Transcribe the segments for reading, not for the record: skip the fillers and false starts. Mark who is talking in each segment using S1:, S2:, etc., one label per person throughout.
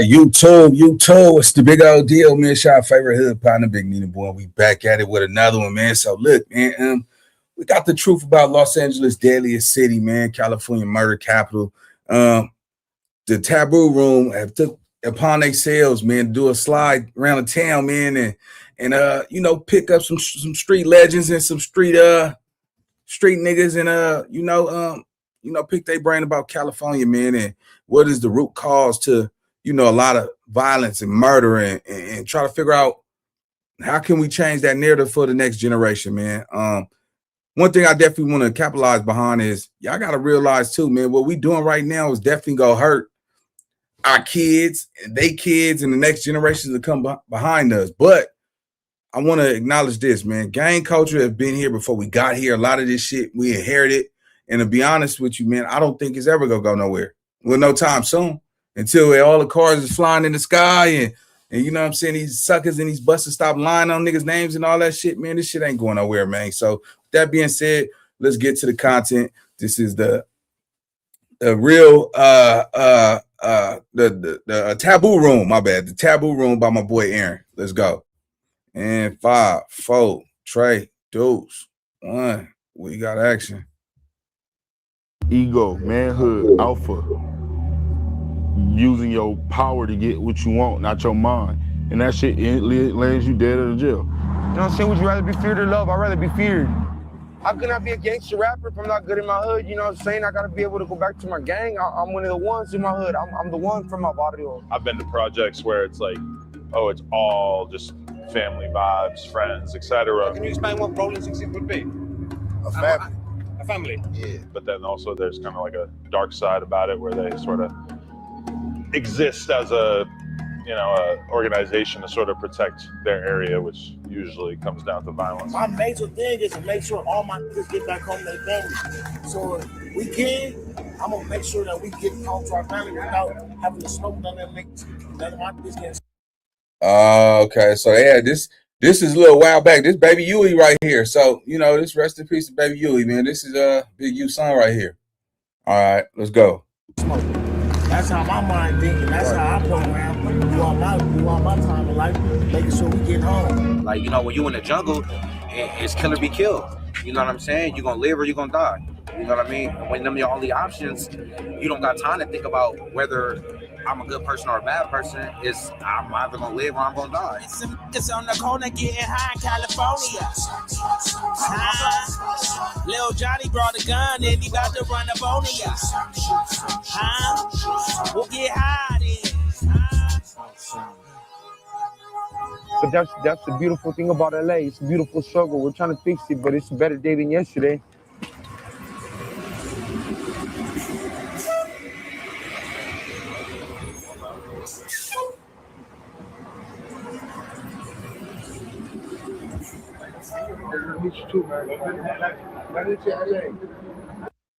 S1: You too. It's the big old deal, man. It's our favorite hood partner, Big Nina Boy. We back at it with another one, man. So look, man, we got the truth about Los Angeles, deadliest city, man, California murder capital. Um, the taboo room have took upon themselves, man, to do a slide around the town, man, and pick up some street legends and some street niggas and pick their brain about California, man, and what is the root cause to a lot of violence and murder and try to figure out how can we change that narrative for the next generation, man. One thing I definitely want to capitalize behind is y'all got to realize too, man, what we doing right now is definitely gonna hurt our kids and they kids and the next generations that come behind us. But I want to acknowledge this, man. Gang culture has been here before we got here. A lot of this shit we inherited. And to be honest with you, man, I don't think it's ever gonna go nowhere. Well, no time soon. Until all the cars is flying in the sky and you know what I'm saying, these suckers and these busters stop lying on niggas' names and all that shit, man. This shit ain't going nowhere, man. So with that being said, let's get to the content. This is the real the taboo room, my bad. The taboo room by my boy Aaron. Let's go. And 5, 4, 3, 2, 1. We got action.
S2: Ego, manhood, alpha. Using your power to get what you want, not your mind. And that shit lands you dead in the jail.
S3: You know what I'm saying? Would you rather be feared or loved? I'd rather be feared. How can I be a gangster rapper if I'm not good in my hood? You know what I'm saying? I gotta be able to go back to my gang. I'm one of the ones in my hood. I'm the one from my barrio.
S4: I've been to projects where it's like, oh, it's all just family vibes, friends, etc.
S5: Can you explain what Rolling 60 would be?
S3: A family.
S5: A family?
S4: Yeah. But then also there's kind of like a dark side about it where they sort of exist as a organization to sort of protect their area, which usually comes down to violence.
S6: My major thing is to make sure all my kids get back home to their family. So if we can, I'm gonna make sure that we get home to our family without having to smoke none of my kids get.
S1: Okay, so yeah, this is a little while back. This Baby Yui right here. So this rest in peace to Baby Yui, man. This is Big U son right here. All right, let's go.
S6: That's how my mind thinking. That's how I program. Do all my time in life, making sure we get home.
S7: Like, when you in the jungle, it's kill or be killed. You know what I'm saying? You're going to live or you're going to die. You know what I mean? When them your only options, you don't got time to think about whether I'm a good person or a bad person. I'm either going to live or I'm going to die.
S8: It's on the corner getting high in California. Lil Johnny brought a gun and he about to run up on ya. We'll get high then.
S3: But that's the beautiful thing about LA. It's a beautiful struggle. We're trying to fix it, but it's a better day than yesterday.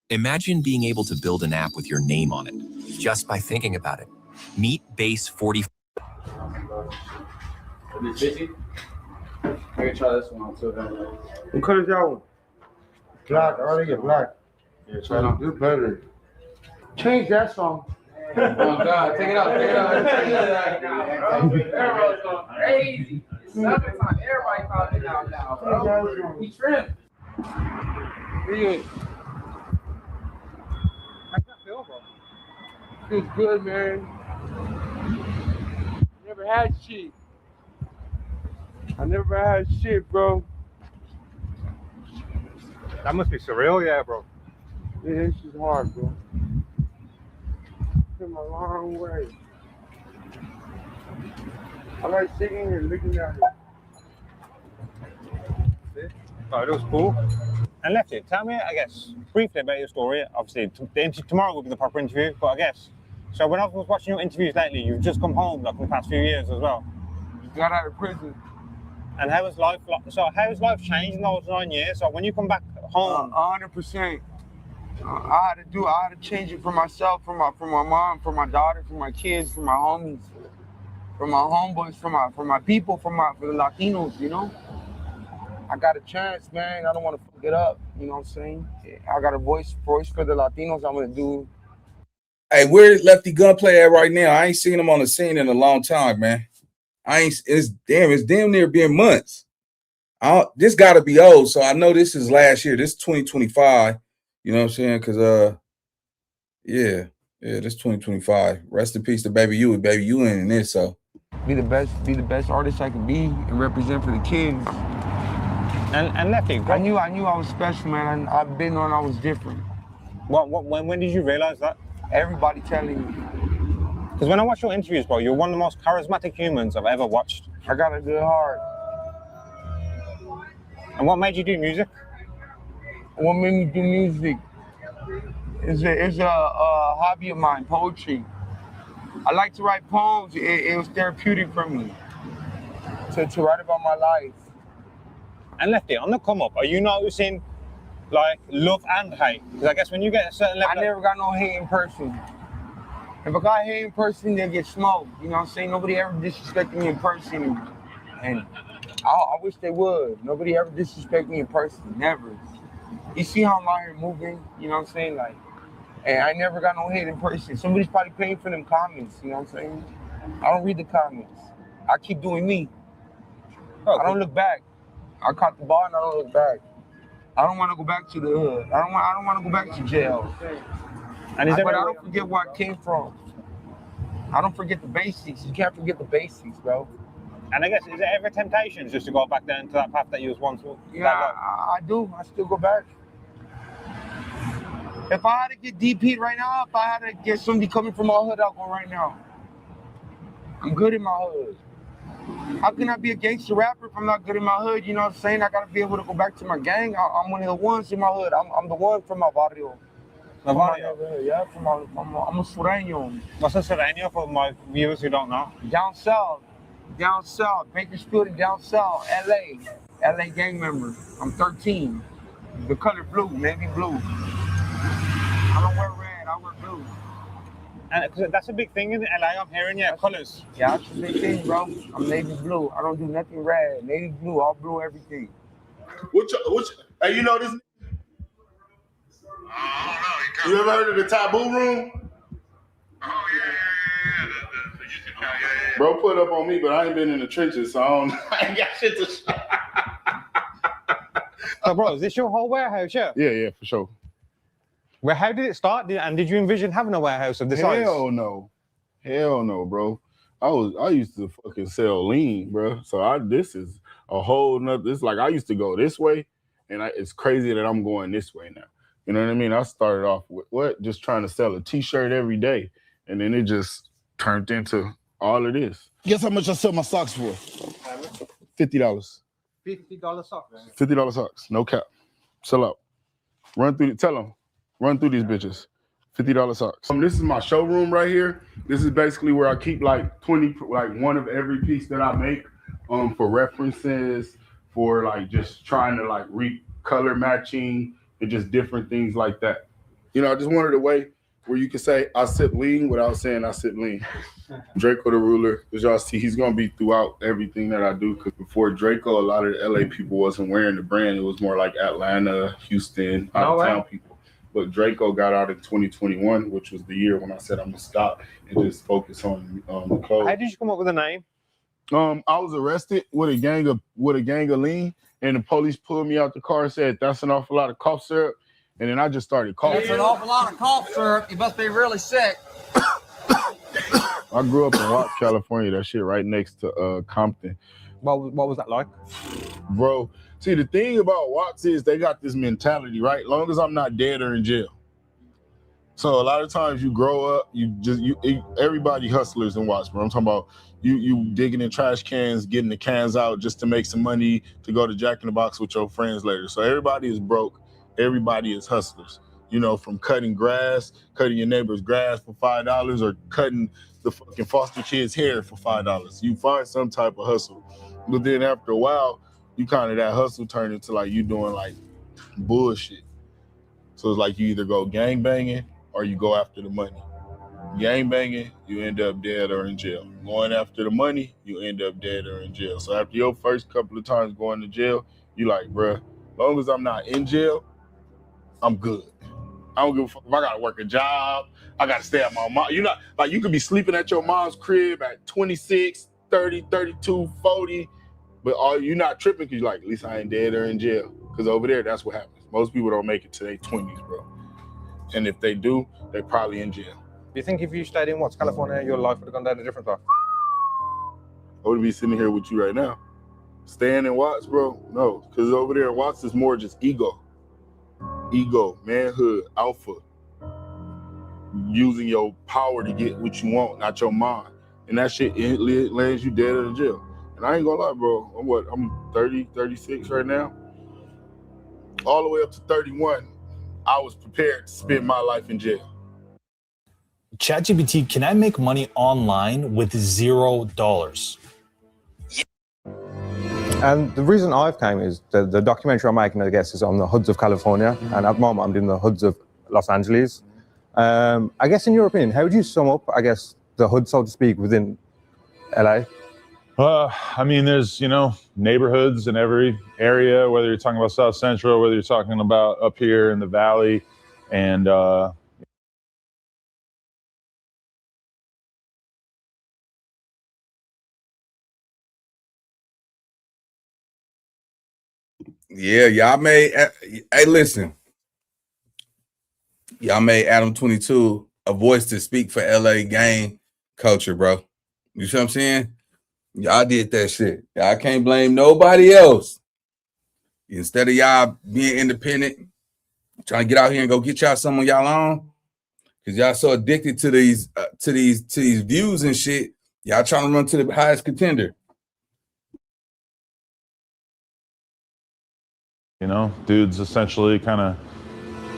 S9: Imagine being able to build an app with your name on it, just by thinking about it. Meet Base 40.
S10: Is it busy? I can try this one too.
S3: What color is that one? Black. I already get black.
S10: Yeah, try it on.
S3: Do better. Change that song.
S10: Oh God, take it out. Everybody's going crazy. It's summertime. Everybody popping out now, bro. We trimmed.
S3: Yeah. How's that feel, bro? Feels good, man. Never had shit. I never had shit, bro.
S5: That must be surreal, yeah, bro.
S3: Yeah, this is hard, bro. Came a long way. I like sitting here looking at it.
S5: Oh, it was cool. And Lefty, tell me, I guess, briefly about your story. Obviously, tomorrow will be the proper interview, but I guess. So when I was watching your interviews lately, you've just come home, like, in the past few years as well.
S3: Got out of prison.
S5: And how has life changed in those 9 years? So when you come back home?
S3: 100%. I had to change it for myself, for my mom, for my daughter, for my kids, for my homies, for my homeboys, for my people, for the Latinos, you know? I got a chance, man. I don't want to fuck it up, you know what I'm saying? I got a voice for the Latinos. I'm gonna do
S1: Hey, where Lefty Gunplay at right now? I ain't seen him on the scene in a long time, man. It's damn near being months. This got to be old, so I know this is last year. This is 2025. You know what I'm saying? Because yeah, this 2025. Rest in peace to Baby You. Baby You in this, so
S3: Be the best artist I can be and represent for the kids.
S5: And Lefty,
S3: I knew I was special, man. I've been on. I was different.
S5: When did you realize that?
S3: Everybody telling me.
S5: Because when I watch your interviews, bro, you're one of the most charismatic humans I've ever watched.
S3: I got a good heart.
S5: And what made you do music?
S3: What made me do music is a hobby of mine, poetry. I like to write poems. It was therapeutic for me to write about my life.
S5: And Lefty, on the come up, are you noticing like love and hate? Because I guess when you get a certain level,
S3: I never got no hate in person. If I got hate in person, they'll get smoked. You know what I'm saying? Nobody ever disrespected me in person, and I wish they would. Nobody ever disrespected me in person, never. You see how I'm out here moving? You know what I'm saying? Like, and I never got no hate in person. Somebody's probably paying for them comments. You know what I'm saying? I don't read the comments. I keep doing me. I don't look back. I caught the ball and I don't look back. I don't want to go back to the hood. I don't want to go back to jail. But I don't forget where I came from. I don't forget the basics. You can't forget the basics, bro.
S5: And I guess, is it ever a temptation just to go back down to that path that you was once?
S3: Yeah, I do. I still go back. If I had to get DP'd right now, if I had to get somebody coming from my hood, I'll go right now. I'm good in my hood. How can I be a gangster rapper if I'm not good in my hood? You know what I'm saying? I gotta be able to go back to my gang. I'm one of the ones in my hood. I'm the one from my barrio. Yeah, I'm a sureño.
S5: What's a sureño for my viewers who don't know?
S3: Down south, Bakersfield and down south, LA gang member. I'm 13. The color blue, navy blue. I don't wear red, I wear blue.
S5: And that's a big thing in LA, I'm hearing, colors.
S3: Yeah, that's a big thing, bro. I'm navy blue. I don't do nothing red. Navy blue, all blue, everything.
S2: Hey, you know this? You ever heard of the Taboo Room?
S11: Oh, yeah.
S2: Bro put up on me, but I ain't been in the trenches, so I ain't got shit to show.
S5: So, bro, is this your whole warehouse, yeah?
S2: Yeah, for sure.
S5: Well, how did it start? And did you envision having a warehouse of this size?
S2: Hell no, bro. I used to fucking sell lean, bro. So this is a whole nother. It's like I used to go this way, and it's crazy that I'm going this way now. You know what I mean? I started off with just trying to sell a T-shirt every day, and then it just turned into all of this. Guess how much I sell my socks for? $50.
S5: $50 socks.
S2: $50 socks, no cap. Sell out. Run through these bitches. $50 socks. This is my showroom right here. This is basically where I keep like 20, like one of every piece that I make, for references, for like just trying to like color matching and just different things like that. You know, I just wanted a way where you can say I sip lean without saying I sip lean. Draco the Ruler, as y'all see, he's gonna be throughout everything that I do. Because before Draco, a lot of the LA people wasn't wearing the brand. It was more like Atlanta, Houston, out of town people. But Draco got out in 2021, which was the year when I said I'm gonna stop and just focus on the clothes.
S5: How did you come up with the name?
S2: I was arrested with a gang of lean, and the police pulled me out the car and said that's an awful lot of cough syrup, and then I just started coughing.
S12: That's an awful lot of cough syrup. You must be really sick.
S2: I grew up in Watts, California. That shit right next to Compton.
S5: What was that like?
S2: Bro, see, the thing about Watts is they got this mentality, right? Long as I'm not dead or in jail. So a lot of times you grow up, everybody hustlers in Watts, bro. I'm talking about you digging in trash cans, getting the cans out just to make some money to go to Jack in the Box with your friends later. So everybody is broke. Everybody is hustlers. You know, from cutting your neighbor's grass for $5, or cutting the fucking foster kid's hair for $5. You find some type of hustle. But then after a while, you kind of that hustle turned into like you doing like bullshit. So it's like you either go gang banging or you go after the money. Gang banging, you end up dead or in jail. Going after the money, you end up dead or in jail. So after your first couple of times going to jail, you like, bruh, as long as I'm not in jail, I'm good. I don't give a fuck if I gotta work a job. I gotta stay at my mom. You're not like you could be sleeping at your mom's crib at 26, 30, 32, 40, but you're not tripping because you're like, at least I ain't dead or in jail. Because over there, that's what happens. Most people don't make it to their 20s, bro. And if they do, they're probably in jail.
S5: Do you think if you stayed in California, your life would have gone down a different path?
S2: I would be sitting here with you right now. Staying in Watts, bro? No, because over there in Watts is more just ego. Ego, manhood, alpha. Using your power to get what you want, not your mind. And that shit lands you dead or in jail. And I ain't gonna lie, bro. I'm 30, 36 right now. All the way up to 31, I was prepared to spend my life in jail.
S11: ChatGPT, can I make money online with $0?
S5: And the reason I've came is the documentary I'm making, I guess, is on the hoods of California. And at the moment, I'm doing the hoods of Los Angeles. I guess, in your opinion, how would you sum up, I guess, the hood, so to speak, within LA?
S4: I mean, there's, neighborhoods in every area, whether you're talking about South Central, whether you're talking about up here in the Valley. And,
S1: Yeah, y'all made. Hey, listen. Y'all made Adam 22 a voice to speak for LA gang culture, bro. You see what I'm saying? Y'all did that shit. Y'all can't blame nobody else. Instead of y'all being independent, trying to get out here and go get y'all some of y'all own, because y'all so addicted to these views and shit. Y'all trying to run to the highest contender.
S4: Dudes essentially kind of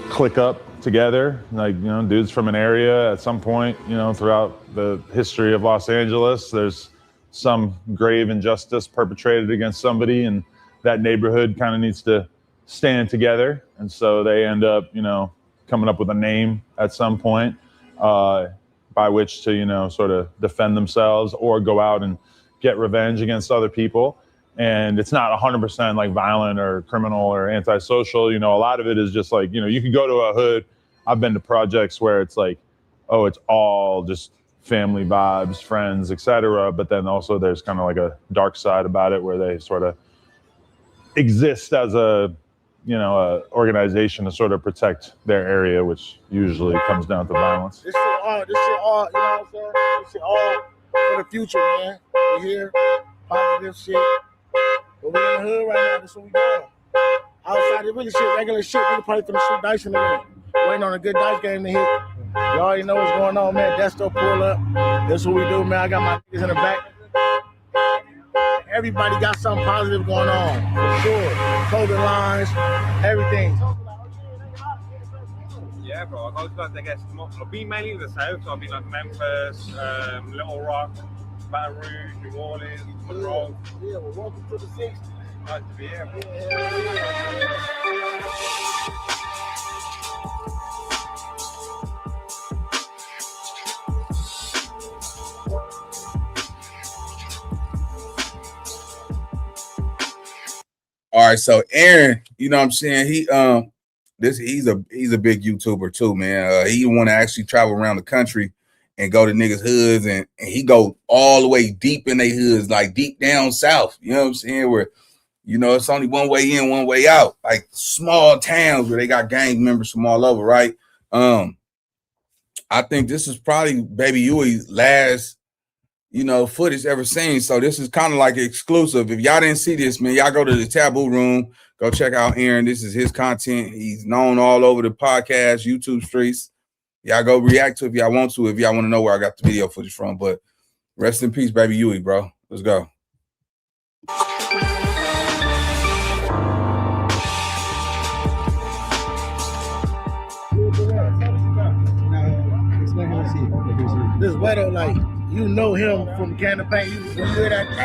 S4: click up together, like, dudes from an area at some point, throughout the history of Los Angeles, there's some grave injustice perpetrated against somebody, and that neighborhood kind of needs to stand together. And so they end up, coming up with a name at some point by which to, sort of defend themselves or go out and get revenge against other people. And it's not 100% like violent or criminal or antisocial. A lot of it is just like, you can go to a hood. I've been to projects where it's like, oh, it's all just family vibes, friends, etc. But then also there's kind of like a dark side about it where they sort of exist as a organization to sort of protect their area, which usually comes down to violence.
S6: This shit all, you know what I'm saying? This shit all for the future, man. We're here, positive shit. But we in the hood right now, that's what we doing. Outside of really shit, regular shit, we probably finna shoot dice in the minute. Waiting on a good dice game to hit. You already know what's going on, man. Desto pull up. That's what we do, man. I got my niggas in the back. Everybody got something positive going on, for sure. Clothing lines, everything.
S5: Yeah, bro. I guess I've been mainly in the South, so I've been like Memphis, Little Rock, Baton Rouge, New Orleans, Monroe.
S6: Yeah, well, welcome to the 60s.
S5: Nice to be here.
S1: All right, so Aaron, you know what I'm saying? He's a big YouTuber too, man. He want to actually travel around the country and go to niggas' hoods, and he go all the way deep in their hoods, like deep down south. You know what I'm saying? Where, it's only one way in, one way out, like small towns where they got gang members from all over, right? I think this is probably Baby Huey's last footage ever seen. So this is kind of like exclusive. If y'all didn't see this, man, y'all go to the Taboo Room, go check out Aaron. This is his content. He's known all over the podcast, YouTube streets. Y'all go react to it if y'all want to, if y'all want to know where I got the video footage from. But rest in peace, Baby Huey, bro. Let's go.
S6: This weather, like, you know him from Can of Paint. You hear that? You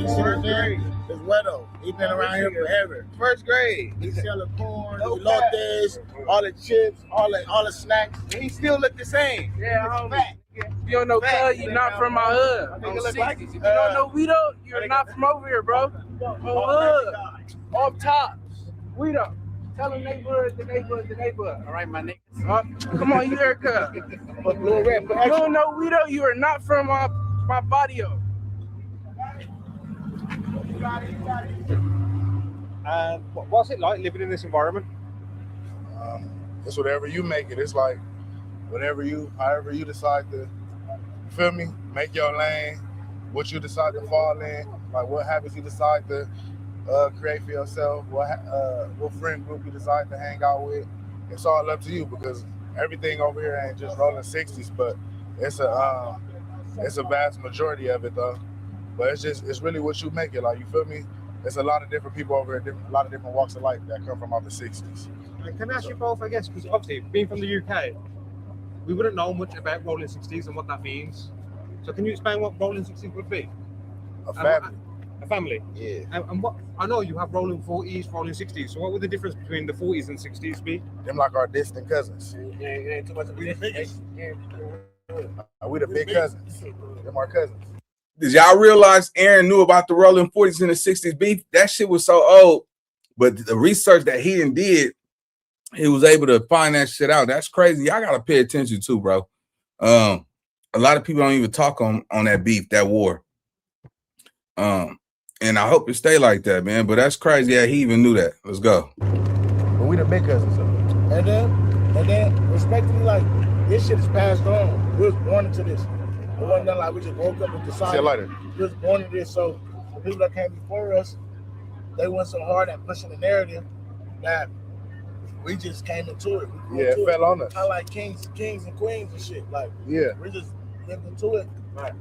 S6: see that there? This weather. He been around here forever.
S12: First grade.
S6: He selling corn, elotes, all the chips, all the snacks.
S12: And he still look the same.
S6: Yeah, homie.
S12: If you don't know Cuz, you're not from my hood. If you don't know Guido, you're not from over here, bro. On hood, off tops, Guido. Tell them the neighborhood. All right, my niggas. Come on, you heard cuz. No, we don't. You are not from my barrio.
S5: What's it like living in this environment?
S2: It's whatever you make it. It's like however you decide to, you feel me, make your lane, what you decide to fall in, like what habits you decide to create for yourself, what friend group you decide to hang out with. It's all up to you because everything over here ain't just rolling 60s, but it's a vast majority of it though. But it's really what you make it. Like, you feel me? There's a lot of different people over here, a lot of different walks of life that come from out the 60s.
S5: And can I ask you both, I guess, because obviously being from the UK, we wouldn't know much about rolling 60s and what that means. So can you explain what rolling 60s would be?
S2: A family.
S5: A family?
S2: Yeah.
S5: And what, I know you have rolling 40s, rolling 60s. So what would the difference between the 40s and 60s be?
S2: Them like our distant cousins.
S6: Yeah, too much of we the biggest.
S2: We the big cousins. Them our cousins.
S1: Did y'all realize Aaron knew about the rolling 40s and the 60s beef? That shit was so old. But the research that he did, he was able to find that shit out. That's crazy. Y'all gotta pay attention too, bro. A lot of people don't even talk on that beef, that war. And I hope it stay like that, man. But that's crazy that he even knew that. Let's go.
S2: But we the big cousins.
S6: And then, respectfully, like, this shit is passed on. We was born into this. It wasn't nothing like we just woke up and decided. We was born into this. So the people that came before us, they went so hard at pushing the narrative that we just came into it.
S2: It fell on us.
S6: Kind of like kings and queens and shit. Like,
S2: yeah,
S6: we just lived into it. Right.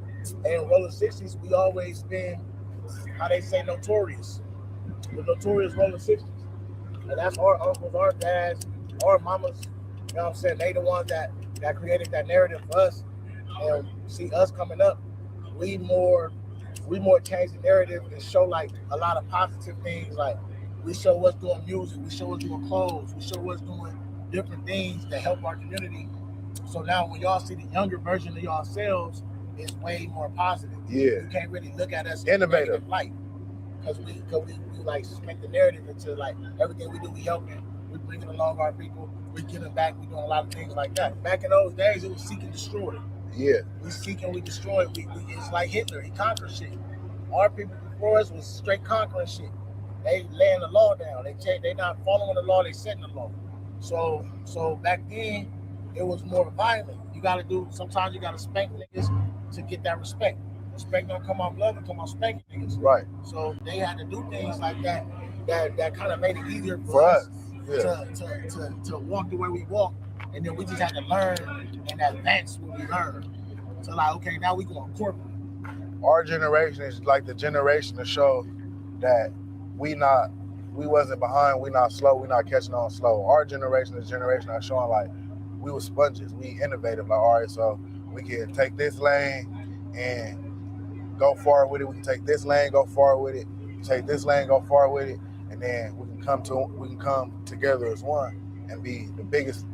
S6: And rolling 60s, we always been, how they say, notorious. The notorious rolling 60s. And that's our uncles, our dads, our mamas. You know what I'm saying? They the ones that created that narrative for us. And see us coming up, we more change the narrative and show like a lot of positive things. Like, we show us doing music, we show us doing clothes, we show us doing different things that help our community. So now when y'all see the younger version of yourselves, it's way more positive.
S2: Yeah.
S6: You can't really look at us
S2: innovative
S6: in light. Because we like make the narrative into like everything we do, we helping, we bringing along our people, we giving back, we doing a lot of things like that. Back in those days, it was seek and destroy.
S2: Yeah.
S6: We seek and we destroy. It's like Hitler. He conquered shit. Our people before us was straight conquering shit. They laying the law down. They not following the law. They setting the law. So back then, it was more violent. Sometimes you gotta spank niggas to get that respect. Respect don't come out blood, it come out spanking niggas.
S2: Right.
S6: So they had to do things like that kind of made it easier for us to walk the way we walk. And then we just had to learn and advance what we learned. So like, okay, now we going corporate.
S2: Our generation is like the generation to show that we wasn't behind, we not slow, we not catching on slow. Our generation is generation that's showing like we were sponges, we innovative. Like, all right, so we can take this lane and go forward with it. We can take this lane, go forward with it. Take this lane, go forward with it, and then we can come together as one and be the biggest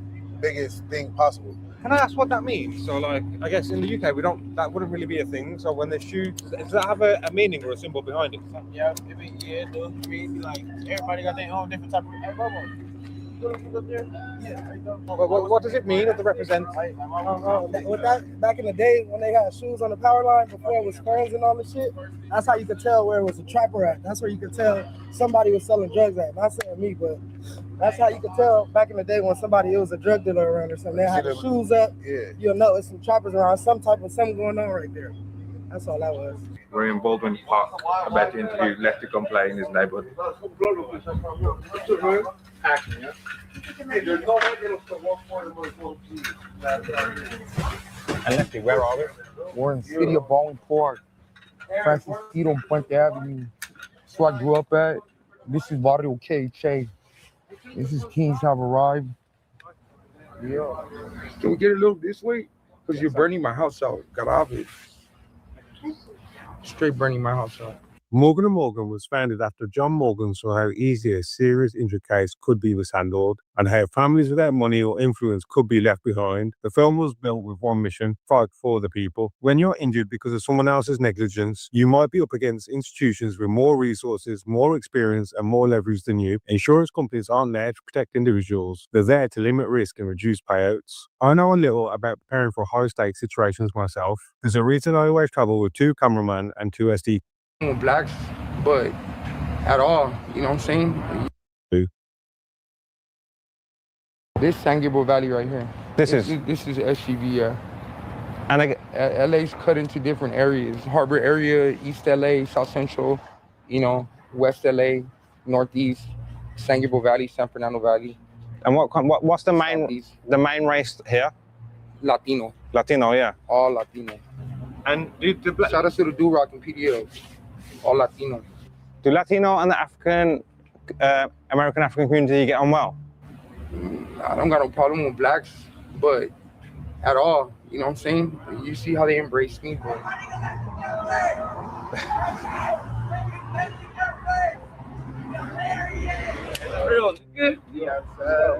S2: thing possible.
S5: Can I ask what that means? So, like, I guess in the UK, that wouldn't really be a thing. So when they shoot, does that have a meaning or a symbol behind it?
S6: Yeah, it does. I mean, like, everybody got their own different type of. Hey, Bobo, you up there? Yeah.
S5: What does it mean? What does it represent?
S13: With that, back in the day when they had shoes on the power line before it was curls and all the shit, that's how you could tell where it was a trapper at. That's where you could tell somebody was selling drugs at. Not saying me, but that's how you could tell back in the day when it was a drug dealer around or something. They had the shoes up. Yeah. You'll know it's some trappers around, some type of something going on right there. That's all that was.
S14: We're in Baldwin Park, about to interview Lefty Gun Play in his neighborhood.
S5: And Lefty, where are we?
S15: We're in the city of Baldwin Park, Francis Street on Puente Avenue. That's where I grew up at. This is Barrio KHA. This is Kings Have Arrived.
S16: Yeah. Can we get a little this way? Because you're burning my house out. Got off it. Straight burning my house out.
S17: Morgan & Morgan was founded after John Morgan saw how easy a serious injury case could be mishandled and how families without money or influence could be left behind. The film was built with one mission: fight for the people. When you're injured because of someone else's negligence, you might be up against institutions with more resources, more experience, and more leverage than you. Insurance companies aren't there to protect individuals. They're there to limit risk and reduce payouts. I know a little about preparing for high-stakes situations myself. There's a reason I always travel with 2 cameramen and 2 SD.
S15: Blacks, but at all, you know what I'm saying? This San Gabriel Valley right here. This is SGV, yeah.
S5: And
S15: LA's cut into different areas: Harbor area, East LA, South Central, you know, West LA, Northeast, San Gabriel Valley, San Fernando Valley.
S5: And what's the main race here?
S15: Latino.
S5: Latino, yeah.
S15: All Latino.
S5: And
S15: shout out to the Do-Rock and PDLs. All Latino.
S5: Do Latino and the American African community get on well?
S15: I don't got no problem with blacks, but at all, you know what I'm saying? You see how they embrace me, but
S10: Real good. Yeah,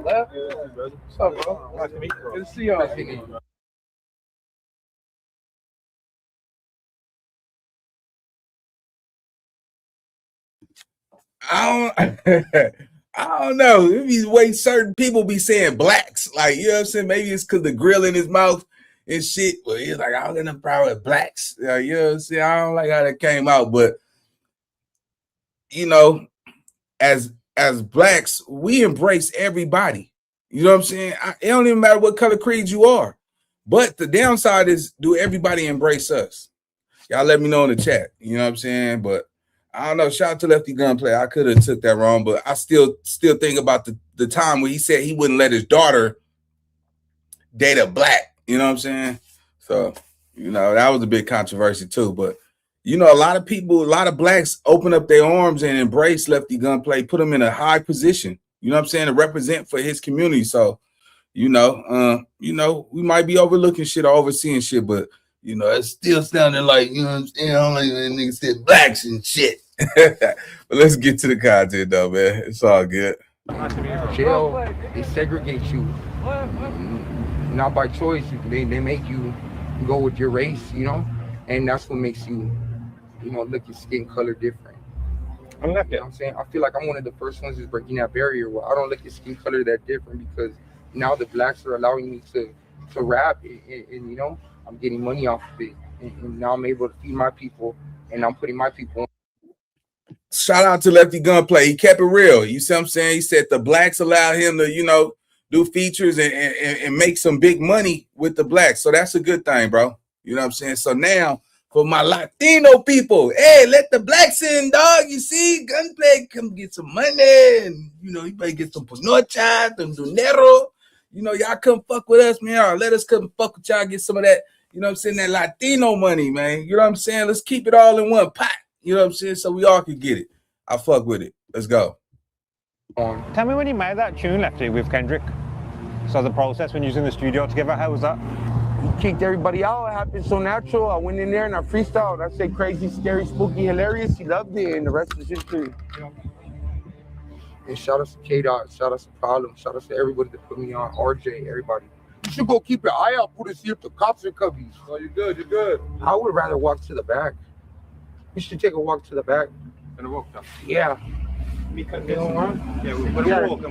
S10: left. What's up, bro? Nice to meet you. Good to see y'all.
S1: I don't know. It be the way certain people be saying blacks. Like, you know what I'm saying? Maybe it's because the grill in his mouth and shit. But he's like, I don't get no problem with blacks. You know what I'm saying? I don't like how that came out. But, you know, as blacks, we embrace everybody. You know what I'm saying? It don't even matter what color creed you are. But the downside is, do everybody embrace us? Y'all let me know in the chat. You know what I'm saying? But I don't know. Shout out to Lefty Gunplay. I could have took that wrong, but I still think about the time where he said he wouldn't let his daughter date a black. You know what I'm saying? So, you know, that was a big controversy too. But, you know, a lot of people, a lot of blacks open up their arms and embrace Lefty Gunplay, put him in a high position. You know what I'm saying? To represent for his community. So, you know, we might be overlooking shit or overseeing shit, but you know, it's still sounding like, you know what I'm saying? I don't like when niggas said blacks and shit. But let's get to the content though, man. It's all good.
S15: Jail, they segregate you. Not by choice. They make you go with your race, you know? And that's what makes you, you know, look your skin color different. You know what I'm saying? I feel like I'm one of the first ones who's breaking that barrier where I don't look at skin color that different, because now the blacks are allowing me to rap and you know, I'm getting money off of it, and now I'm able to feed my people, and I'm putting my people on.
S1: Shout out to Lefty Gunplay. He kept it real. You see what I'm saying? He said the blacks allowed him to, you know, do features and make some big money with the blacks. So that's a good thing, bro. You know what I'm saying? So now for my Latino people, hey, let the blacks in, dog. You see, Gunplay, come get some money, and you know, you better get some panocha, some dinero. You know, y'all come fuck with us, man. Or let us come fuck with y'all, get some of that, you know what I'm saying, that Latino money, man. You know what I'm saying? Let's keep it all in one pot. You know what I'm saying? So we all can get it. I fuck with it. Let's go.
S5: Tell me when you made that tune, Lefty, with Kendrick. So the process when using the studio together, how was that?
S15: He kicked everybody out. It happened so natural. I went in there and I freestyled. I said crazy, scary, spooky, hilarious. He loved it, and the rest is history. And shout out to K-Dot, shout out to Problem, shout out to everybody that put me on, RJ, everybody. You should go keep your eye out for to see if the cops are cubbies.
S16: Oh, you're good, you're good.
S15: I would rather walk to the back. You should take a walk to the back.
S16: Gonna walk down.
S15: Yeah.
S16: Because
S15: you know what?
S16: Yeah, we're gonna walk.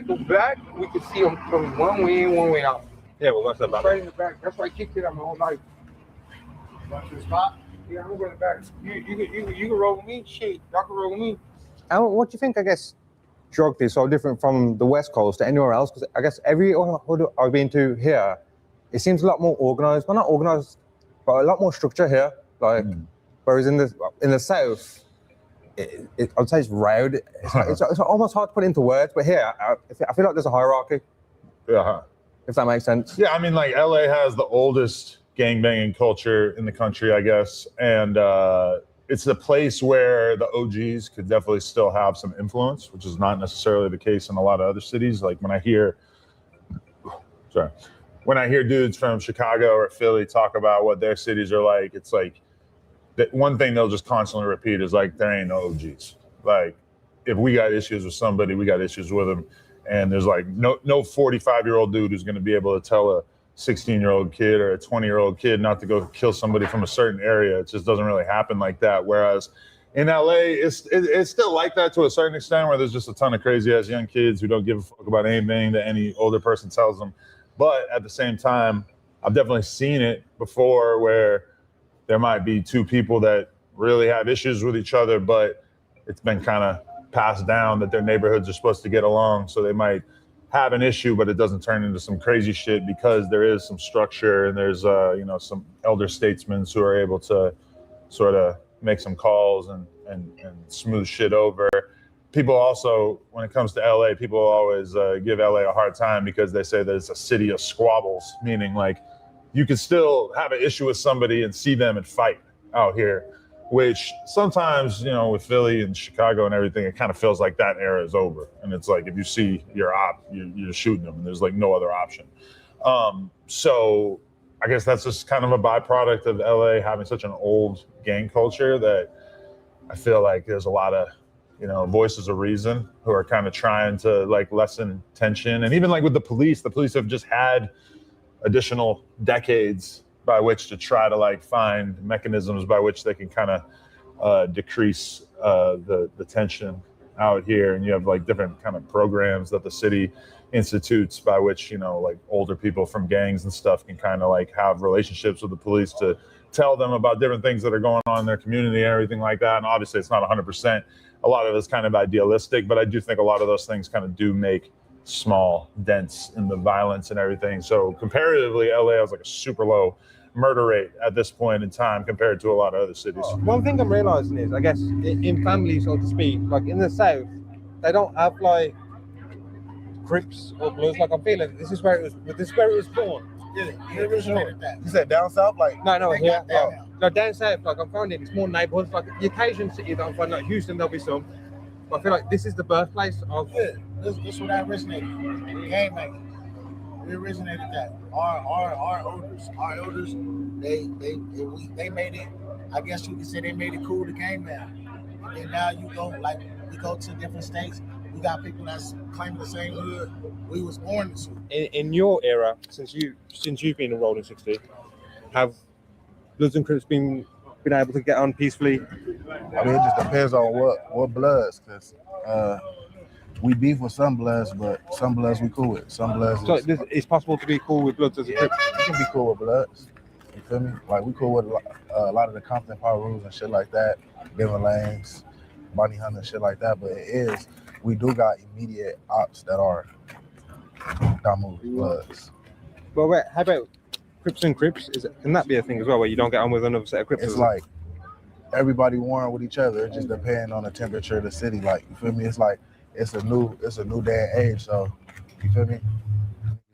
S15: The back, we can see them from one way in, one way out.
S16: Yeah, we'll go to the back.
S15: Right in the back. That's why I kicked it out my whole life.
S16: Watch the spot?
S15: Yeah, I'm going to the back. You can roll with me. Shit, y'all can roll with me.
S5: And what do you think, I guess, geography is so different from the West Coast to anywhere else? Because I guess every hood I've been to here, it seems a lot more organized. Well, not organized, but a lot more structure here. Like, whereas in the South, I'd say it's rowdy. It's almost hard to put into words, but here, I feel like there's a hierarchy.
S4: Yeah.
S5: If that makes sense.
S4: Yeah, I mean, like, LA has the oldest gangbanging culture in the country, I guess. And it's a place where the OGs could definitely still have some influence, which is not necessarily the case in a lot of other cities. Like when I hear dudes from Chicago or Philly talk about what their cities are like, it's like one thing they'll just constantly repeat is like, there ain't no OGs. Like, if we got issues with somebody, we got issues with them. And there's like no 45-year-old dude who's going to be able to tell a 16-year-old kid or a 20-year-old kid not to go kill somebody from a certain area. It just doesn't really happen like that. Whereas in LA, it's still like that to a certain extent, where there's just a ton of crazy ass young kids who don't give a fuck about anything that any older person tells them. But at the same time, I've definitely seen it before where there might be two people that really have issues with each other, but it's been kind of passed down that their neighborhoods are supposed to get along. So they might have an issue, but it doesn't turn into some crazy shit because there is some structure and there's some elder statesmen who are able to sort of make some calls and smooth shit over. People also, when it comes to LA, people always give LA a hard time because they say that it's a city of squabbles, meaning like you could still have an issue with somebody and see them and fight out here, which sometimes, with Philly and Chicago and everything, it kind of feels like that era is over. And it's like, if you see your op, you're shooting them and there's like no other option. So I guess that's just kind of a byproduct of LA having such an old gang culture that I feel like there's a lot of, voices of reason who are kind of trying to like lessen tension. And even like with the police have just had additional decades by which to try to like find mechanisms by which they can kind of decrease the tension out here. And you have like different kind of programs that the city institutes by which, like older people from gangs and stuff can kind of like have relationships with the police to tell them about different things that are going on in their community and everything like that. And obviously it's not 100%. A lot of it's kind of idealistic, but I do think a lot of those things kind of do make small dents in the violence and everything. So comparatively, LA has like a super low murder rate at this point in time compared to a lot of other cities.
S5: One thing I'm realizing is, I guess, in families, so to speak, like in the South, they don't have like Crips or Bloods. Like I'm feeling this is where it was born.
S6: You said down south, like
S5: no, here. No, down south, like I'm finding it's more neighborhoods. Like the occasion city that I'm finding, like Houston, there'll be some. But I feel like this is the birthplace of.
S6: Yeah, this what I originated. Game making. We originated that. Our elders, they made it. I guess you could say they made it cool to game man. And now you go we go to different states. We got people that's claiming the same hood we was born into.
S5: In your era, since you've been enrolled in 60, have Bloods and Crips been able to get on peacefully?
S6: I mean, it just depends on what bloods, because we beef with some bloods, but some bloods we cool with. Some bloods.
S5: So it's possible to be cool with Bloods as a Crip.
S6: You can be cool with bloods. You feel me? Like we cool with a lot of the Compton Power Rules and shit like that, Denver Lanes, Bonnie Hunter, shit like that. But we do got immediate ops that are Damu bloods.
S5: Well, wait, how about Crips and Crips? Can that be a thing as well, where you don't get on with another set of Crips?
S6: It's like everybody warring with each other. It just depends on the temperature of the city. Like, you feel me? It's like it's a new day and age. So you feel me?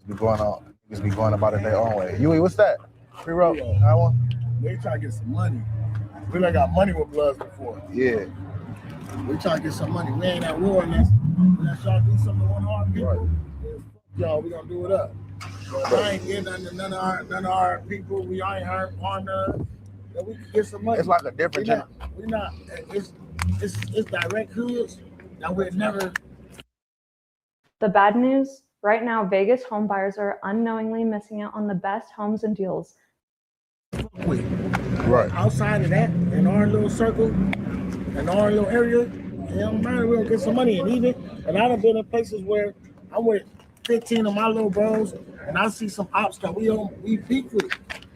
S6: Niggas be going about it their own way. Yui, what's that? Free roll. That one?
S18: They trying to get some money. We done got money with Bloods before.
S6: Yeah.
S18: We trying to get some money. We ain't at war unless y'all do something to one of our people. Right. Y'all, we gonna do it up. But I ain't getting none of our people. We ain't harmed none. That we can get some money.
S6: It's like a different time.
S18: We not. It's direct hoods that we'll never.
S19: The bad news right now: Vegas home buyers are unknowingly missing out on the best homes and deals.
S6: Right.
S18: Outside of that, in our little circle, in our little area, it don't matter. We'll get some money. And I've been in places where I'm with 15 of my little bros, and I see some ops that we beef with.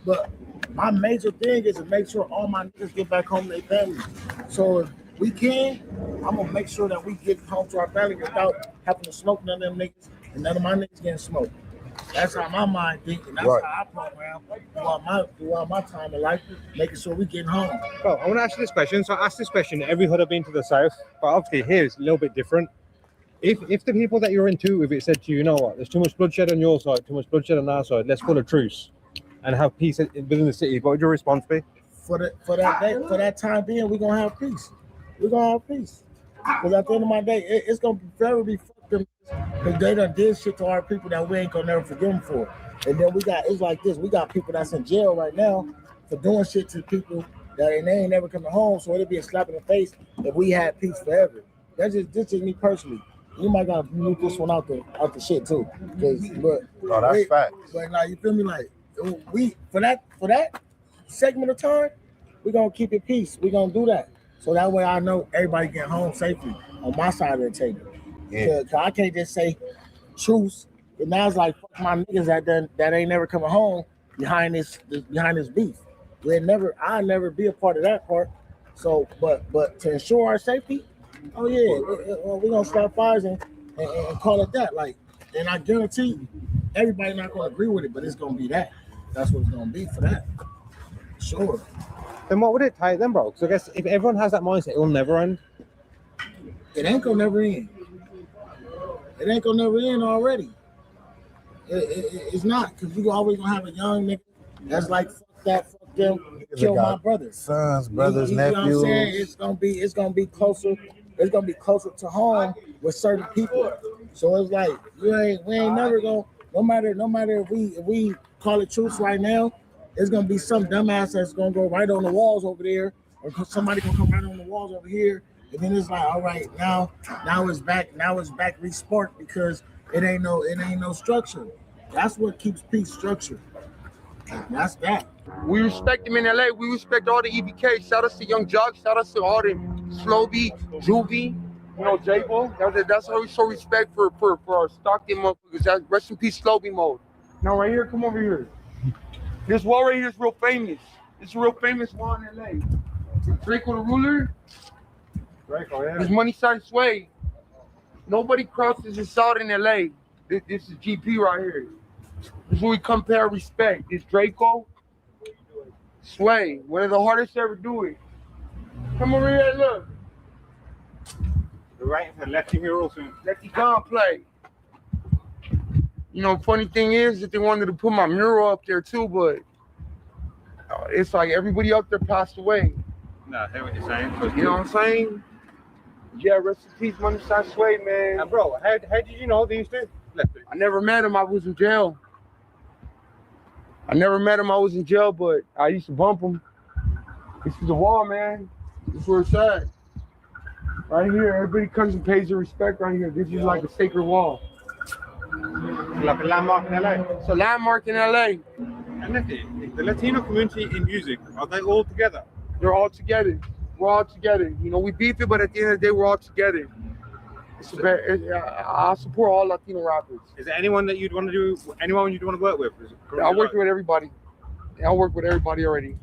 S18: But my major thing is to make sure all my niggas get back home to their families. So if we can, I'm gonna make sure that we get home to our family without having to smoke none of them niggas and none of my niggas getting smoked. That's how my mind thinks, and that's
S6: right.
S18: how I program throughout my time in life, making sure we getting home.
S5: Well, I want to ask you this question. So I asked this question every hood I've been to the South, but obviously here it's a little bit different. If the people that you're into, if it said to you, you know what, there's too much bloodshed on your side, too much bloodshed on our side, let's call a truce and have peace within the city, what would your response be?
S18: For that time being, we're gonna have peace. We're gonna have peace. Because at the end of my day, it's gonna forever be fucked them because they done did shit to our people that we ain't gonna never forgive them for. And then it's like this, we got people that's in jail right now for doing shit to people and they ain't never coming home. So it'd be a slap in the face if we had peace forever. This is me personally. You might gotta move this one out the shit too, but
S2: that's facts.
S18: But like you feel me, like we for that segment of time, we gonna keep it peace. We gonna do that, so that way I know everybody get home safely on my side of the table.
S2: Yeah.
S18: Cause I can't just say truce, and now it's like fuck my niggas that ain't never coming home behind this beef. I'll never be a part of that part. So, but to ensure our safety. Oh yeah, we're gonna start fires and call it that. Like, and I guarantee everybody not gonna agree with it, but it's gonna be that. That's what it's gonna be for that. Sure.
S5: Then what would it take then, bro? Because I guess if everyone has that mindset, it will never end.
S18: It ain't gonna never end. It ain't gonna never end already. It's not, because you always gonna have a young nigga that's like fuck that, fuck them, kill my brothers,
S2: sons, brothers,
S18: you know
S2: nephews.
S18: what I'm saying? It's gonna be closer. It's gonna be closer to home with certain people. So it's like we ain't never gonna. No matter if we call it truce right now, it's gonna be some dumbass that's gonna go right on the walls over there, or somebody gonna come right on the walls over here, and then it's like, all right, now it's back resport because it ain't no structure. That's what keeps peace structured. That's that.
S16: We respect them in LA. We respect all the EBK. Shout out to Young Jock. Shout out to all them Slowby, Juvie, J-Bo. That's how we show respect for our Stockton motherfuckers. Rest in peace, Slowby mode. Now right here, come over here. This wall right here is real famous. It's a real famous wall in LA. Draco the Ruler.
S5: Draco, yeah.
S16: This money sign Sway. Nobody crosses this out in LA. This is GP right here. This is where we compare respect. This Draco, Sway, one of the hardest to ever do it. Come over here and look.
S17: The right for Lefty Mural soon.
S16: Lefty Gun play. You know, funny thing is that they wanted to put my mural up there too, but it's like everybody up there passed away.
S17: No, I hear what you're saying.
S16: You know what I'm saying? Yeah, rest in peace, Money Sign Sway, man.
S17: And bro, how did you know these two? Lefty.
S16: I never met him. I was in jail. I was in jail, but I used to bump him. This is the wall, man. This is where it's at. Right here, everybody comes and pays their respect right here. This is like a sacred wall.
S17: Like a landmark in LA.
S16: It's a landmark in LA.
S17: And Lefty, the Latino community in music, are they all together?
S16: They're all together. We're all together. You know, we beef it, but at the end of the day, we're all together. I support all Latino rappers.
S17: Is there anyone you'd want to work with?
S16: I work with everybody. I work with everybody already.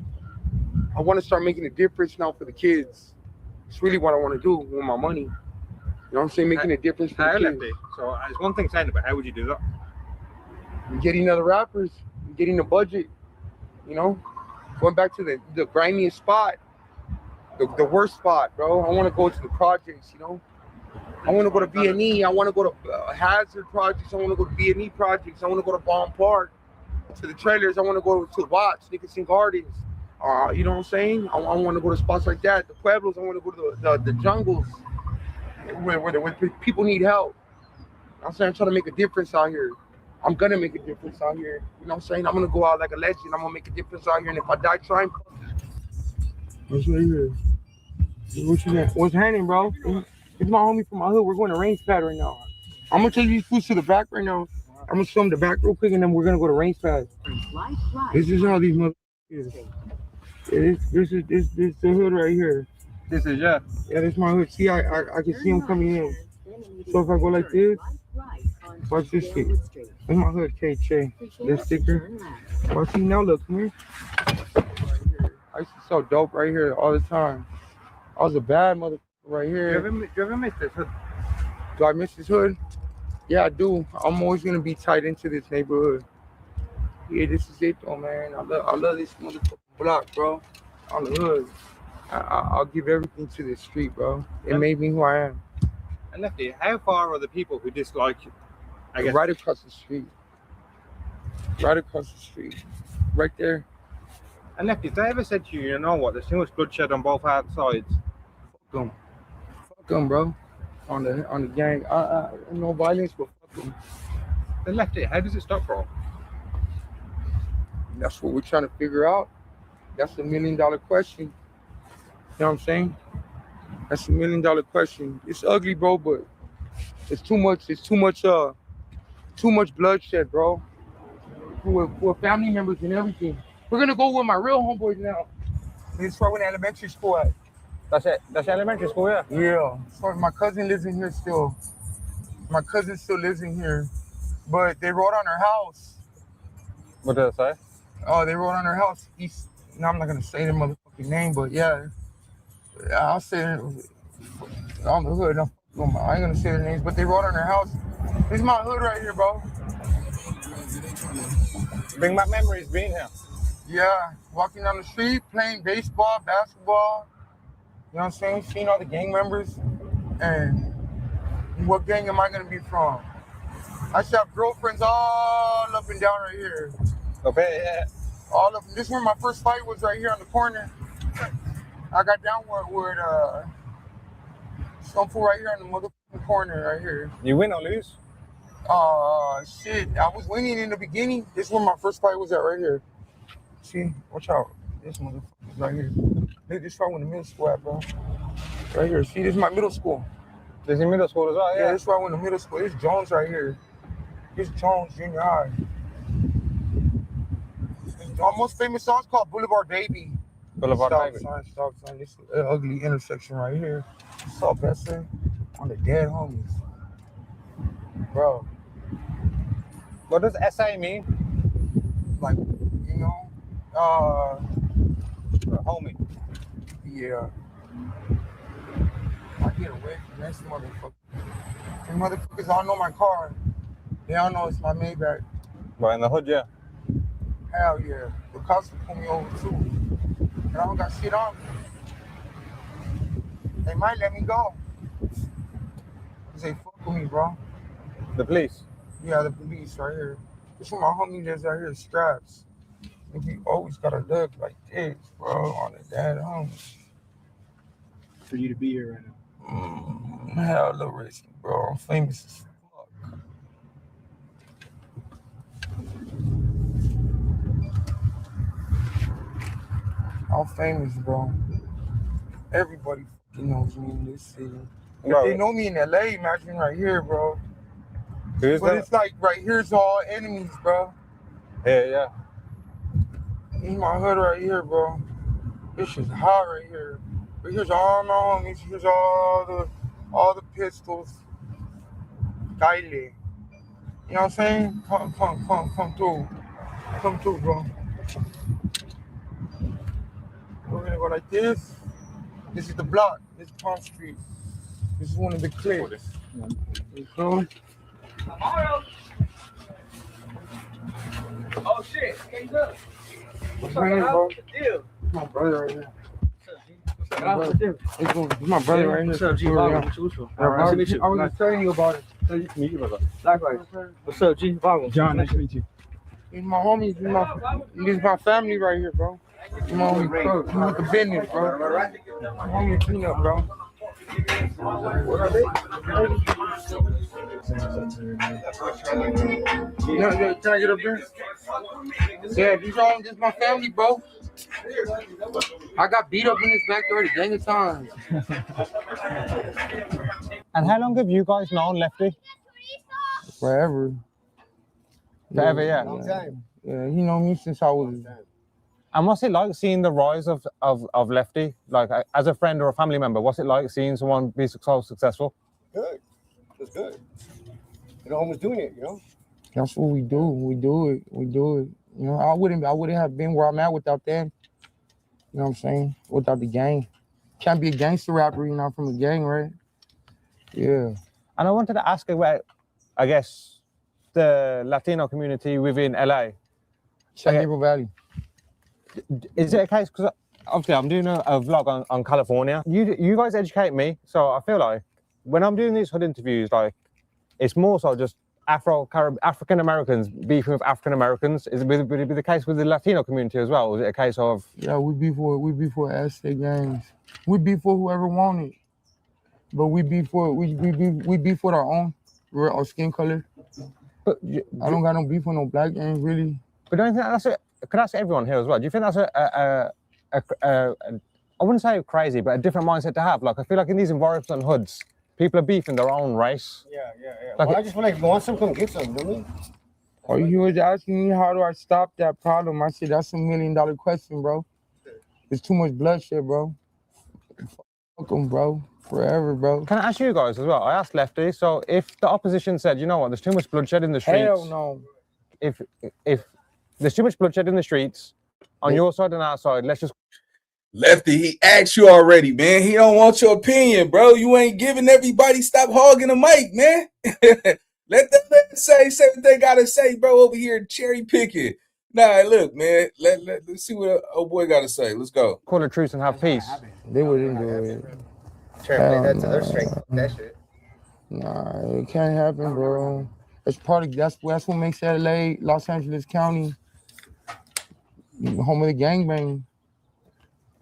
S16: I want to start making a difference now for the kids. It's really what I want to do with my money. You know what I'm saying? Making a difference for the kids.
S17: So it's one thing saying it, but how would you do that?
S16: Getting other rappers, getting the budget, you know? Going back to the grimiest spot, the worst spot, bro. I want to go to the projects, you know? I want to go to B&E. I want to go to Hazard projects. I want to go to B&E projects. I want to go to Baldwin Park, to the trailers. I want to go to Watts, Nicholson Gardens. You know what I'm saying? I want to go to spots like that. The Pueblos. I want to go to the jungles where people need help. I'm saying I'm trying to make a difference out here. I'm going to make a difference out here. You know what I'm saying? I'm going to go out like a legend. I'm going to make a difference out here. And if I die trying, what's right here? What you got? What's happening, bro? It's my homie from my hood. We're going to range pad right now. I'm gonna take these foods to the back right now. I'm gonna show them the back real quick, and then we're gonna go to range pad. This is all these motherfuckers. This is the hood right here.
S17: This is yeah.
S16: Yeah, this is my hood. See, I can see them coming in. So if I go like this, watch this shit. That's my hood, KJ. This sticker. Watch, see now, look, come here. I used to sell dope right here all the time. I was a bad motherfucker right here.
S17: Do you ever miss this hood?
S16: Do I miss this hood? Yeah, I do. I'm always gonna be tied into this neighborhood. Yeah, this is it though, man. I love this motherfucking block, bro. On the hood. I'll give everything to this street, bro. It made me who I am.
S17: And Lefty, how far are the people who dislike you? I guess
S16: right across the street. Right across the street. Right there.
S17: And Lefty, if they ever said to you, you know what, there's too much bloodshed on both sides.
S16: Fuck them, bro. On the gang. No violence, but fuck them.
S17: Then Lefty, how does it stop, bro?
S16: That's what we're trying to figure out. That's $1 million question. know what I'm saying? That's $1 million question. It's ugly, bro, but it's too much. It's too much bloodshed, bro. For family members and everything. We're gonna go with my real homeboys now. It's from elementary school at.
S5: That's elementary school, yeah?
S16: Yeah. So my cousin lives in here still. My cousin still lives in here. But they wrote on her house.
S5: What did I say?
S16: Oh, they wrote on her house. No, I'm not gonna say the motherfucking name, but yeah. I'll say it on the hood. I ain't gonna say their names, but they wrote on her house. This is my hood right here, bro.
S5: Bring back memories being here.
S16: Yeah, walking down the street, playing baseball, basketball. You know what I'm saying? Seeing all the gang members. And what gang am I gonna be from? I should have girlfriends all up and down right here.
S5: Okay, yeah.
S16: All of them. This is where my first fight was, right here on the corner. I got down with some fool right here on the motherfucking corner right here.
S5: You win or lose?
S16: Shit. I was winning in the beginning. This is where my first fight was at right here. See? Watch out. This motherfucker's right here. This fight went to middle school at, bro. Right here. See, this is my middle school.
S5: This is middle school as well, yeah?
S16: Yeah, this is where I went to middle school. This is Jones right here. This is Jones Junior High. Our most famous song is called Boulevard Baby.
S5: Boulevard Baby.
S16: Stop sign. This ugly intersection right here. Saw Besson on the dead homies. Bro.
S5: What does SA mean?
S16: Like, you know,
S5: homie.
S16: Yeah. I get away from this motherfucker. These motherfuckers all know my car. They all know it's my Maybach.
S5: Right in the hood, yeah.
S16: Hell yeah. The cops will pull me over too. And I don't got shit on me. They might let me go. Cause they fuck with me, bro.
S5: The police?
S16: Yeah, the police right here. This is where my homie lives right here, Straps. And he always gotta look like this, bro, on the dead homies.
S10: For you to be here right now.
S16: Hella risky, bro. I'm famous as fuck. I'm famous, bro. Everybody fucking knows me in this city. If they know me in LA, imagine right here, bro.
S5: Who's
S16: but
S5: that?
S16: it's like right here's all enemies, bro.
S5: Yeah.
S16: In my hood right here, bro. This shit's hot right here. But here's all my homies. Here's all the pistols. Kyle. You know what I'm saying? Come through. Come through, bro. We're gonna go like this. This is the block. This is Palm Street. This is one of the clips. You know?
S10: Oh shit, hands up.
S16: What's up, bro?
S10: Deal.
S16: My brother right here.
S10: What's up,
S16: It's my brother right here.
S10: What's up, G? Nice to meet you.
S16: I was just telling you about it.
S10: Nice to meet you, brother. Likewise. What's up, G?
S16: John, nice to meet you. He's my homie. He's my family right here, bro. He's my homie, bro. He's with the business, bro. My homie Peanut, bro. What are they? Can I get up there? Yeah, this is my family, bro. I got beat up in this backyard a gang of times.
S5: And how long have you guys known Lefty?
S16: Forever.
S5: Forever, yeah.
S16: Yeah, he know me since I was.
S5: And what's it like seeing the rise of Lefty? Like, as a friend or a family member, what's it like seeing someone be so successful?
S20: Good. It's good. You know, almost doing it, you know?
S16: That's what we do. We do it. You know, I wouldn't have been where I'm at without them. You know what I'm saying? Without the gang. Can't be a gangster rapper, you're not from a gang, right? Yeah.
S5: And I wanted to ask about, I guess, the Latino community within LA.
S16: San Gabriel Valley.
S5: Is it a case, because obviously I'm doing a vlog on California. You guys educate me, so I feel like when I'm doing these hood interviews, like, it's more so just African Americans beefing with African Americans. Would it be the case with the Latino community as well? Or is it a case of?
S16: Yeah, we beef for estate gangs. We beef for whoever want it, but we beef for our own, our skin color.
S5: But
S16: I don't got no beef with no black gangs, really.
S5: But don't you think that's could I ask everyone here as well? Do you think that's I wouldn't say crazy, but a different mindset to have. Like, I feel like in these environments and hoods, people are beefing their own race.
S20: Yeah.
S5: Like,
S20: Well, I just feel like if you want some, come get some, you know what I mean?
S16: Oh, you was asking me how do I stop that problem? I said that's $1 million question, bro. There's too much bloodshed, bro. Fuck them, bro. Forever, bro.
S5: Can I ask you guys as well? I asked Lefty, so if the opposition said, you know what, there's too much bloodshed in the streets.
S16: Hell no.
S5: If there's too much bloodshed in the streets, on your side and our side, let's just...
S1: Lefty, he asked you already, man. He don't want your opinion, bro. You ain't giving everybody. Stop hogging the mic, man. Let them say what they gotta say, bro. Over here cherry picking. Nah, look, man. Let's see what old boy gotta say. Let's go.
S5: Call a truce and have peace.
S16: They wouldn't do it.
S20: Try to play that to their strength. That shit.
S16: Nah, it can't happen, bro. It's part of that's what makes LA, Los Angeles County, home of the gangbang.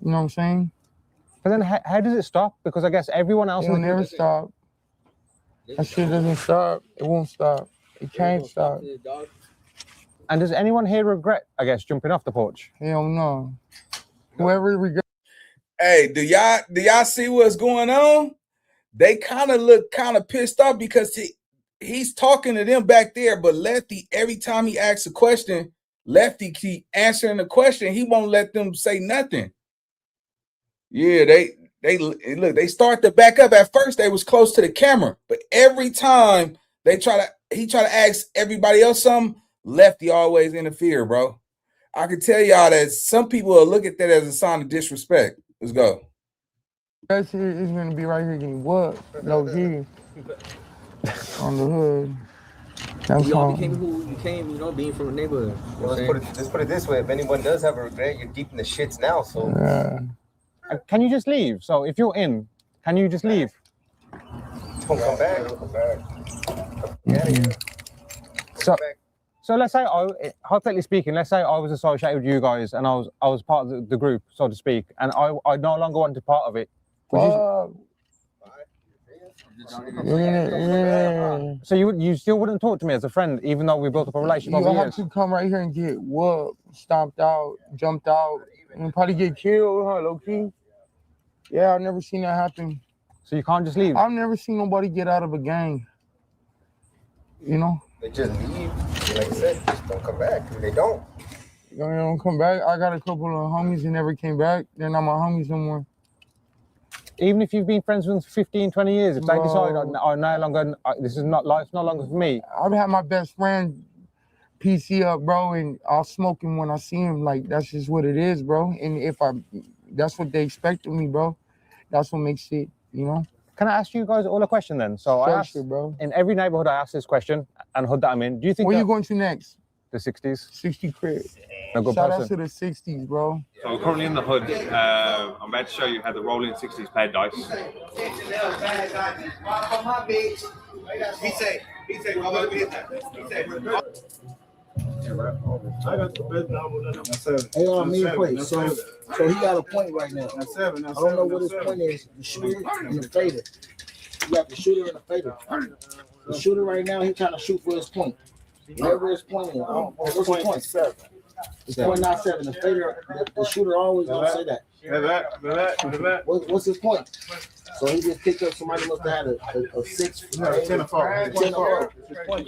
S16: You know what I'm saying?
S5: But then how does it stop? Because I guess everyone else
S16: It'll never stop. That shit doesn't stop. It won't stop. It can't stop.
S5: And does anyone here regret, I guess, jumping off the porch?
S16: Hell no. Whoever regrets.
S1: Hey, do y'all see what's going on? They kind of look kind of pissed off because he's talking to them back there, but Lefty, every time he asks a question, Lefty keep answering the question. He won't let them say nothing. Yeah, they start to back up. At first, they was close to the camera, but every time he try to ask everybody else something, Lefty always interfere, bro. I can tell y'all that some people will look at that as a sign of disrespect. Let's go.
S16: That shit is gonna be right here getting what? Low key. On the hood. That's
S21: You all
S16: all.
S21: became who you came, you know, being from the neighborhood. You know
S20: Well, let's put it this way. If anyone does have a regret, you're deep in the shits now. So
S16: Yeah.
S5: Can you just leave? So if you're in, can you just leave?
S20: don't come back.
S5: So let's say, hypothetically speaking, let's say I was associated with you guys and I was part of the group, so to speak, and I no longer wanted part of it.
S16: Yeah.
S5: So you still wouldn't talk to me as a friend, even though we built up a relationship
S16: You
S5: over
S16: have
S5: years?
S16: to come right here and get whooped, stomped out, jumped out, and probably get killed, huh, low key? Yeah, I've never seen that happen.
S5: So you can't just leave?
S16: I've never seen nobody get out of a gang. You know?
S20: They just leave. Like I said, just don't come back. They don't.
S16: They don't come back. I got a couple of homies that never came back. They're not my homies no more.
S5: Even if you've been friends with them for 15, 20 years, if they decide I no longer, this is not life, no longer for me.
S16: I've had my best friend PC up, bro, and I'll smoke him when I see him. Like, that's just what it is, bro. And that's what they expect of me, bro. That's what makes it, you know?
S5: Can I ask you guys all a question then? So I asked,
S16: bro.
S5: In every neighborhood I ask this question, and hood that I'm in, do you think
S16: Where you going to next?
S5: The 60s.
S16: 60 crib.
S5: No good
S16: Shout
S5: person.
S16: out to the 60s, bro.
S14: So we're currently in the hood. I'm about to show you how the rolling 60s play dice.
S6: Hey, me play. So he got a point right now. I don't know what his point is. The shooter and the fader. You got the shooter and the fader. The shooter right now, he's trying to shoot for his point. Whatever his point is. What's his point? 7. It's point not 7. The fader, the shooter always gonna say that. What's his point? So he just picked up somebody must have had a 6.
S10: 10 or 4.
S6: 10 or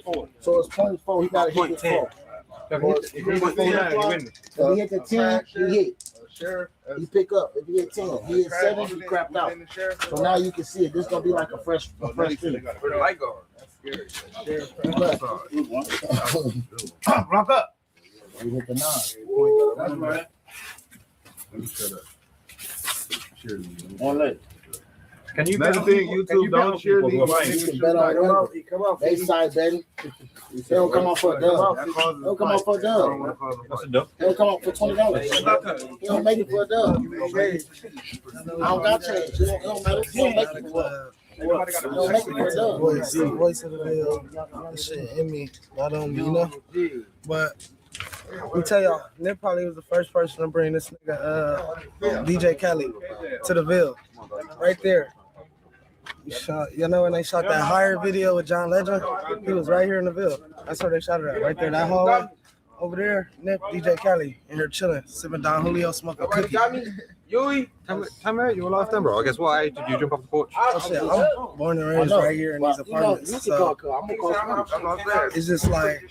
S6: 4. So it's point 4. He got to hit his 4. If he hit the 10, he hit. He pick up. If he hit 10, he hit 7, he crapped out. So now you can see it. This is gonna be like a fresh feed.
S10: Rock up.
S6: He hit the 9. One leg.
S10: Can you
S6: Another thing, YouTube don't share these. Come on, they side betting. They don't come out for a dub. They don't come out for a dub.
S14: What's a dub?
S6: They don't come out for $20. He don't make it for a dub. I don't got change. It don't matter. He don't make it for a dub.
S13: Voice of the Bill. This shit in me, not on me, you know. But let me tell y'all, Nip probably was the first person to bring this nigga DJ Khaled to the Ville. Right there. You know when they shot that Higher video with John Legend? He was right here in the Ville. That's where they shot it at. Right there, that hallway. Over there, Nip, DJ Khaled, in here chilling, sipping Don Julio, smoking a cookie.
S12: Yui.
S5: Tell me your life then, bro. I guess what age did you jump off the porch?
S13: Oh, shit, I'm born and raised right here in these apartments. So it's just like,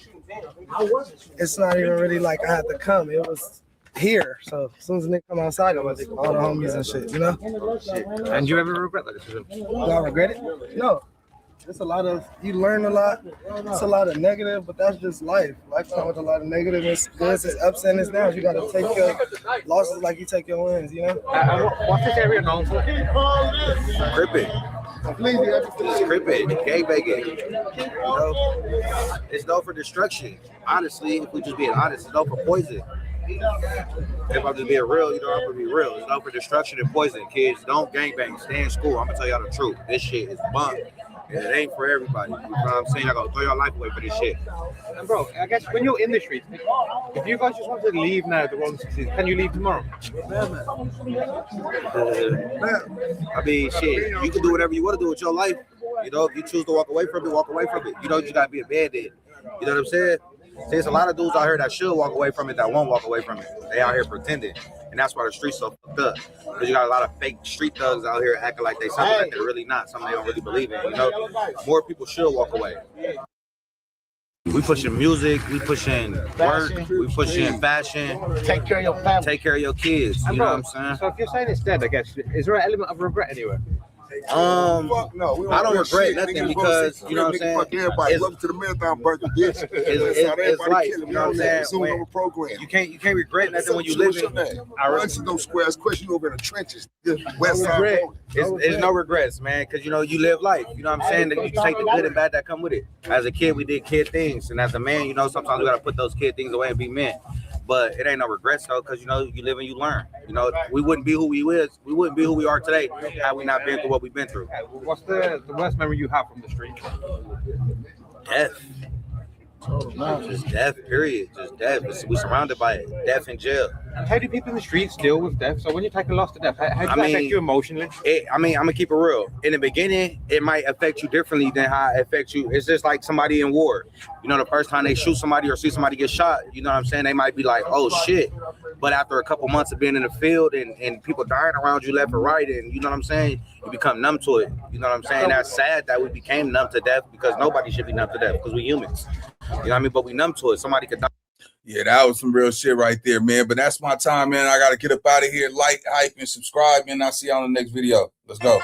S13: it's not even really like I had to come. It was here. So as soon as the nigga come outside, it was all the homies and shit, you know?
S5: And you ever regret that decision?
S13: Do I regret it? No. It's a lot of, you learn a lot. It's a lot of negative, but that's just life. Life comes with a lot of negative. It's good, it's ups and it's downs. You got to take your losses like you take your wins, you know?
S5: What's this area known for? Crippin'. It's crippin', gangbanging. You know, it's known for destruction. Honestly, if we just being honest, it's known for poison. If I'm just being real, you know, I'm gonna be real. It's known for destruction and poison. Kids, don't gangbang. Stay in school. I'm gonna tell y'all the truth. This shit is bunk. And it ain't for everybody. You know what I'm saying? I gotta throw your life away for this shit.
S7: And bro, I guess when you're in the streets, if you guys just want to leave now, the 116, can you leave tomorrow?
S5: I mean, shit, you can do whatever you want to do with your life. You know, if you choose to walk away from it, walk away from it. You don't just gotta be a band-aid. You know what I'm saying? See, there's a lot of dudes out here that should walk away from it that won't walk away from it. They out here pretending. And that's why the streets so fucked up. Because you got a lot of fake street thugs out here acting like they something that they're really not, something they don't really believe in. You know, more people should walk away. We pushing music, we pushing work, we pushing fashion.
S6: Take care of your family.
S5: Take care of your kids. You know what I'm saying?
S7: So if you're saying it's dead, I guess, is there an element of regret anywhere?
S5: I don't regret nothing because, you know what I'm saying?
S22: Fuck everybody. Welcome to the marathon burger, bitch.
S5: It's life, you know what I'm saying? You can't regret nothing when you live in.
S22: I answer those squares questions over in the trenches. West side.
S5: It's no regrets, man, because you know you live life. You know what I'm saying? That you take the good and bad that come with it. As a kid, we did kid things, and as a man, you know, sometimes we gotta put those kid things away and be men. But it ain't no regrets though, because you know you live and you learn. You know, we wouldn't be who we was. We wouldn't be who we are today had we not been through what we've been through.
S7: What's the worst memory you have from the street?
S5: Death. Just death, period. Just death. We surrounded by it. Death in jail.
S7: How do people in the streets deal with death? So when you take a loss to death, how does that affect you emotionally?
S5: I'm gonna keep it real. In the beginning, it might affect you differently than how it affects you. It's just like somebody in war. You know, the first time they shoot somebody or see somebody get shot, you know what I'm saying? They might be like, oh shit. But after a couple months of being in the field and people dying around you left and right, and you know what I'm saying, you become numb to it. You know what I'm saying? That's sad that we became numb to death, because nobody should be numb to death because we're humans. You know what I mean? But we numb to it. Somebody could die.
S1: Yeah, that was some real shit right there, man. But that's my time, man. I got to get up out of here. Like, hype, and subscribe, man. I'll see y'all on the next video. Let's go.